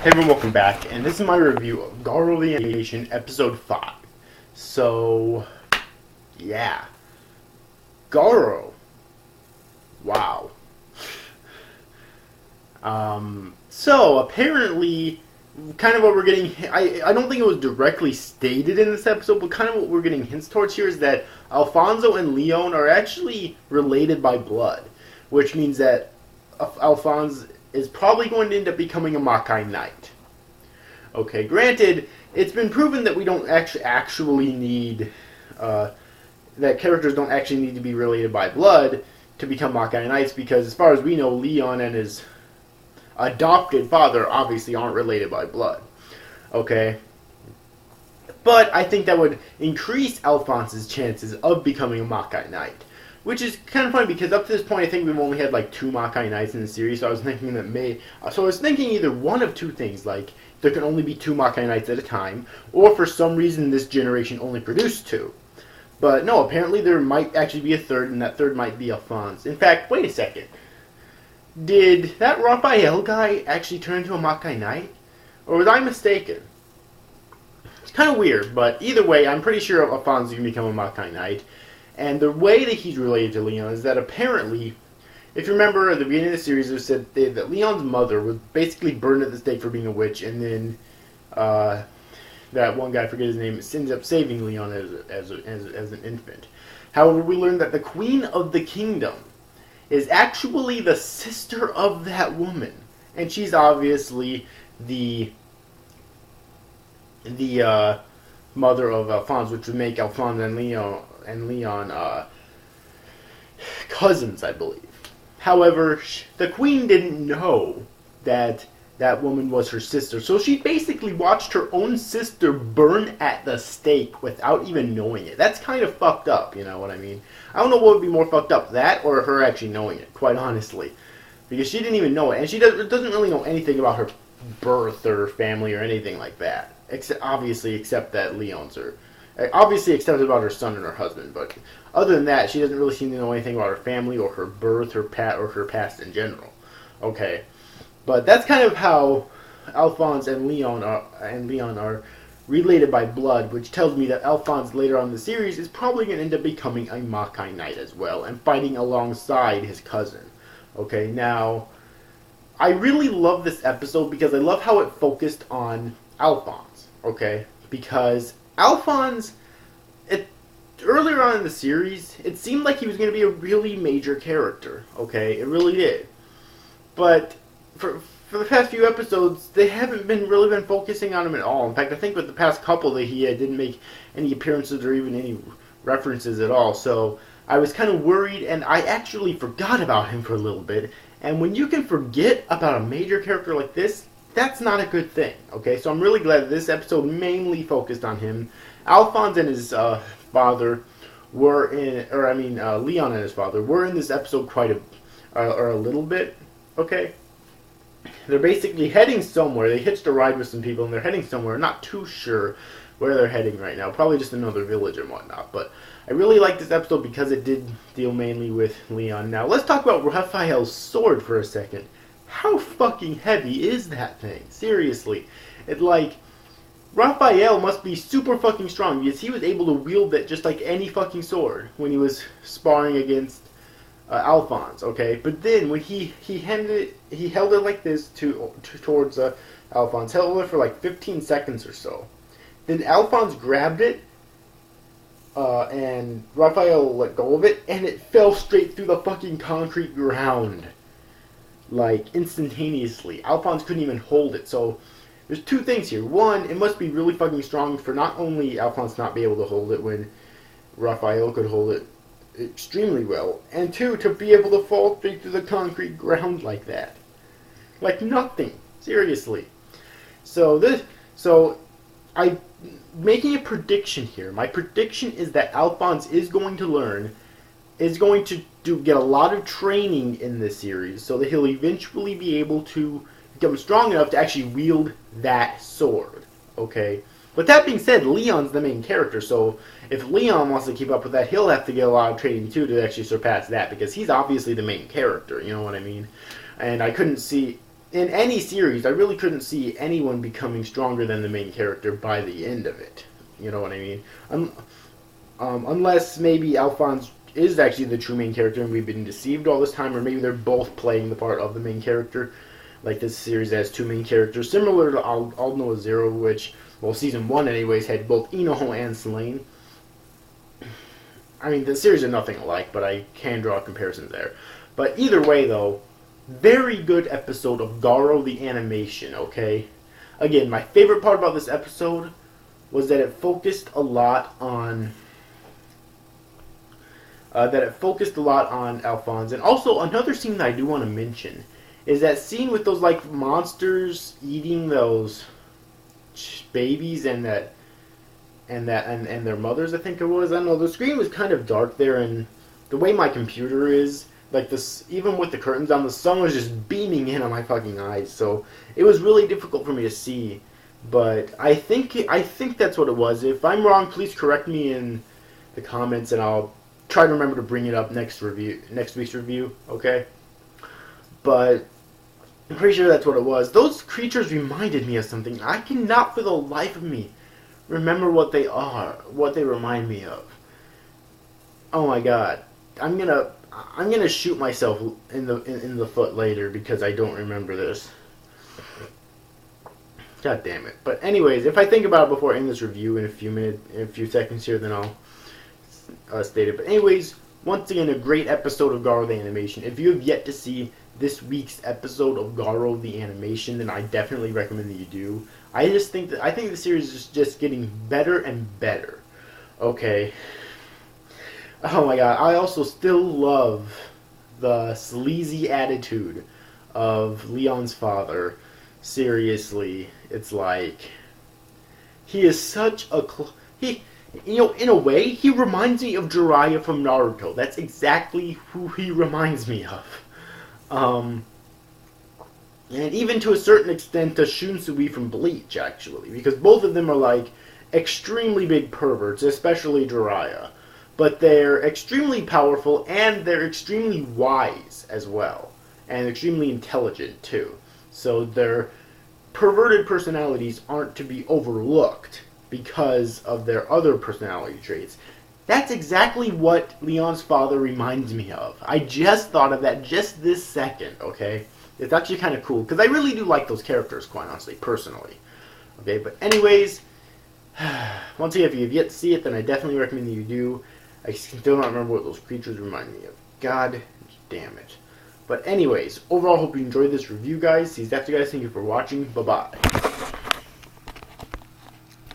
Hey everyone, welcome back, and this is my review of Garo the Animation Episode 5. So, yeah. Garo. Wow. So, apparently, kind of what we're getting, I don't think it was directly stated in this episode, but kind of what we're getting hints towards here is that Alfonso and Leon are actually related by blood, which means that Alfonso is probably going to end up becoming a Makai Knight. Okay, granted, it's been proven that we don't actually need, that characters don't actually need to be related by blood to become Makai Knights, because as far as we know, Leon and his adopted father obviously aren't related by blood. Okay? But I think that would increase Alphonse's chances of becoming a Makai Knight. Which is kind of funny because up to this point I think we've only had like 2 Makai Knights in the series, so I was thinking that I was thinking either one of two things, like there can only be 2 Makai Knights at a time, or for some reason this generation only produced 2. But no, apparently there might actually be a third, and that third might be Alphonse. In fact, wait a second. Did that Raphael guy actually turn into a Makai Knight? Or was I mistaken? It's kind of weird, but either way, I'm pretty sure Alphonse can become a Makai Knight. And the way that he's related to Leon is that apparently, if you remember at the beginning of the series, it said that Leon's mother was basically burned at the stake for being a witch, and then that one guy, I forget his name, ends up saving Leon as an infant. However, we learned that the Queen of the Kingdom is actually the sister of that woman, and she's obviously the mother of Alphonse, which would make Alphonse and Leon cousins, I believe. However, the queen didn't know that that woman was her sister, so she basically watched her own sister burn at the stake without even knowing it. That's kind of fucked up, you know what I mean? I don't know what would be more fucked up, that or her actually knowing it, quite honestly. Because she didn't even know it, and she doesn't really know anything about her birth or family or anything like that. Obviously, except that Leon's her. Obviously, except about her son and her husband, but other than that, she doesn't really seem to know anything about her family or her birth, or her past in general. Okay, but that's kind of how Alphonse and Leon are related by blood, which tells me that Alphonse later on in the series is probably going to end up becoming a Makai Knight as well and fighting alongside his cousin. Okay, now I really love this episode because I love how it focused on Alphonse. Okay, because Alphonse, earlier on in the series, it seemed like he was going to be a really major character, okay? It really did. But for the past few episodes, they haven't really been focusing on him at all. In fact, I think with the past couple that he didn't make any appearances or even any references at all. So I was kind of worried, and I actually forgot about him for a little bit. And when you can forget about a major character like this, that's not a good thing, okay? So I'm really glad that this episode mainly focused on him. Alphonse and his father were Leon and his father were in this episode quite a little bit, okay? They're basically heading somewhere. They hitched a ride with some people, and they're heading somewhere. I'm not too sure where they're heading right now. Probably just another village and whatnot. But I really like this episode because it did deal mainly with Leon. Now, let's talk about Raphael's sword for a second. How fucking heavy is that thing? Seriously. Raphael must be super fucking strong because he was able to wield it just like any fucking sword when he was sparring against Alphonse, okay? But then when he held it like this towards Alphonse, held it for like 15 seconds or so. Then Alphonse grabbed it and Raphael let go of it, and it fell straight through the fucking concrete ground. Like, instantaneously. Alphonse couldn't even hold it, so there's 2 things here. One, it must be really fucking strong for not only Alphonse not be able to hold it when Raphael could hold it extremely well, and 2, to be able to fall straight through the concrete ground like that. Like nothing. Seriously. I'm making a prediction here. My prediction is that Alphonse is going to get a lot of training in this series so that he'll eventually be able to become strong enough to actually wield that sword, okay? But that being said, Leon's the main character, so if Leon wants to keep up with that, he'll have to get a lot of training too to actually surpass that, because he's obviously the main character, you know what I mean? And I couldn't see in any series, I really couldn't see anyone becoming stronger than the main character by the end of it. You know what I mean? Unless maybe Alphonse is actually the true main character and we've been deceived all this time, or maybe they're both playing the part of the main character. Like this series has two main characters, similar to All Noah Zero, which, well, season 1 anyways, had both Inoho and Selene. I mean, the series are nothing alike, but I can draw comparisons there. But either way, though, very good episode of Garo the animation, okay? Again, my favorite part about this episode was that it focused a lot on Alphonse. And also, another scene that I do want to mention is that scene with those, like, monsters eating those babies and their mothers, I think it was. I don't know, the screen was kind of dark there, and the way my computer is, like, this, even with the curtains down, the sun was just beaming in on my fucking eyes, so it was really difficult for me to see. But I think that's what it was. If I'm wrong, please correct me in the comments, and I'll try to remember to bring it up next week's review, okay? But I'm pretty sure that's what it was. Those creatures reminded me of something. I cannot for the life of me remember what they are, what they remind me of. Oh my god. I'm gonna shoot myself in the foot later because I don't remember this. God damn it. But anyways, if I think about it before I end this review in a few seconds here, then I'll state it. But anyways, once again, a great episode of Garo the Animation. If you have yet to see this week's episode of Garo the Animation, then I definitely recommend that you do. I think the series is just getting better and better. Okay. Oh my god, I also still love the sleazy attitude of Leon's father. Seriously, it's like he is such a in a way, he reminds me of Jiraiya from Naruto. That's exactly who he reminds me of. And even to a certain extent, to Shunsui from Bleach, actually. Because both of them are, like, extremely big perverts, especially Jiraiya. But they're extremely powerful, and they're extremely wise as well. And extremely intelligent, too. So their perverted personalities aren't to be overlooked because of their other personality traits. That's exactly what Leon's father reminds me of. I just thought of that just this second, okay? It's actually kind of cool, because I really do like those characters, quite honestly, personally. Okay, but anyways, once again, if you have yet to see it, then I definitely recommend that you do. I still don't remember what those creatures remind me of. God damn it. But anyways, overall, hope you enjoyed this review, guys. See you after, guys. Thank you for watching. Bye-bye.